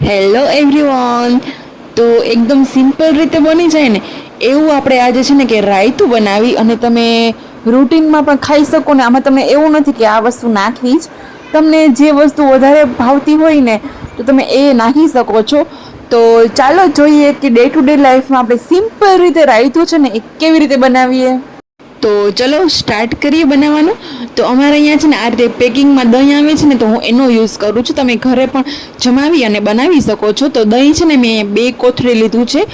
Hello everyone. તો એકદમ simple રીતે બની જાય ને એવું આપણે આજે છે ને કે રાયતું બનાવી અને તમે રૂટીનમાં પણ ખાઈ શકો ને. આમાં તમને એવું નથી કે આ વસ્તુ નાખવી જ, તમને જે વસ્તુ વધારે ભાવતી હોય ને તો તમે એ નાખી શકો છો. તો ચાલો જોઈએ કે ડે ટુ ડે લાઈફમાં આપણે સિમ્પલ રીતે રાયતું છે ને એ કેવી રીતે બનાવીએ. તો ચલો સ્ટાર્ટ કરીએ બનાવવાનું. તો અમારે અહીંયા છે ને આ રીતે પેકિંગમાં દહીં આવે છે ને, તો હું એનો યુઝ કરું છું. તમે ઘરે પણ જમાવી અને બનાવી શકો છો. તો દહીં છે ને મેં 2 કોથળી લીધું છે.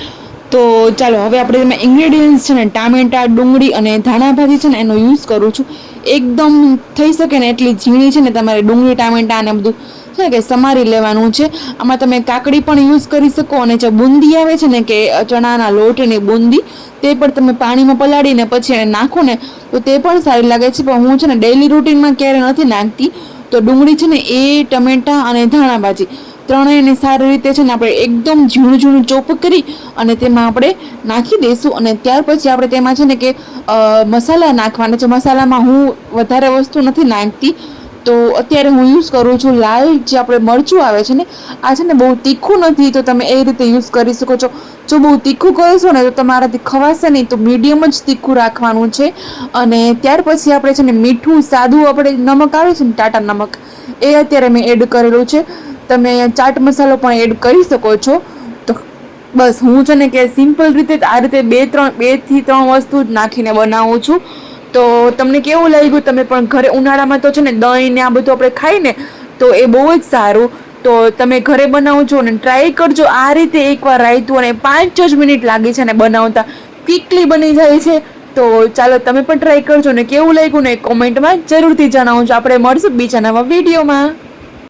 તો ચાલો હવે આપણે એમાં ઇન્ગ્રેડિયન્ટ્સ છે ને ટામેટાં, ડુંગળી અને ધાણા ભાજી છે ને એનો યુઝ કરું છું. એકદમ થઈ શકે ને એટલી ઝીણી છે ને તમારે ડુંગળી, ટામેટાં અને બધું છે ને કે સમારી લેવાનું છે. આમાં તમે કાકડી પણ યુઝ કરી શકો, અને જે બુંદી આવે છે ને કે ચણાના લોટની બુંદી, તે પણ તમે પાણીમાં પલાળીને પછી એને નાખો ને તો તે પણ સારી લાગે છે. પણ હું છે ને ડેઈલી રૂટીનમાં ક્યારે નથી નાખતી. તો ડુંગળી છે ને એ, ટમેટાં અને ધાણા ભાજી ત્રણેયને સારી રીતે છે ને આપણે એકદમ ઝીણું ઝીણું ચોપ કરી અને તેમાં આપણે નાખી દઈશું. અને ત્યાર પછી આપણે તેમાં છે ને કે મસાલા નાખવાના છે. મસાલામાં હું વધારે વસ્તુ નથી નાખતી. તો અત્યારે હું યુઝ કરું છું લાલ જે આપણે મરચું આવે છે ને, આ છે ને બહુ તીખું નથી, તો તમે એ રીતે યુઝ કરી શકો છો. જો બહુ તીખું કરશો ને તો તમારાથી ખવાશે નહીં, તો મીડિયમ જ તીખું રાખવાનું છે. અને ત્યાર પછી આપણે છે ને મીઠું સાદું આપણે નમક આવે છે ને ટાટા નમક, એ અત્યારે મેં એડ કરેલું છે. તમે ચાટ મસાલો પણ એડ કરી શકો છો. તો બસ હું છે ને કે સિમ્પલ રીતે આ રીતે 2 થી 3 વસ્તુ જ નાખીને બનાવું છું. તો તમને કેવું લાગ્યું? તમે પણ ઘરે ઉનાળામાં તો છે ને દહીં ને આ બધું આપણે ખાઈ ને તો એ બહુ જ સારું. તો તમે ઘરે બનાવજો ને ટ્રાય કરજો આ રીતે એકવાર રાયતું. અને 5 જ મિનિટ લાગી છે ને બનાવતા, ક્વિકલી બની જાય છે. તો ચાલો તમે પણ ટ્રાય કરજો ને કેવું લાગ્યું ને કોમેન્ટમાં જરૂરથી જણાવજો. આપણે મળશું બીજા નવા વિડીયોમાં.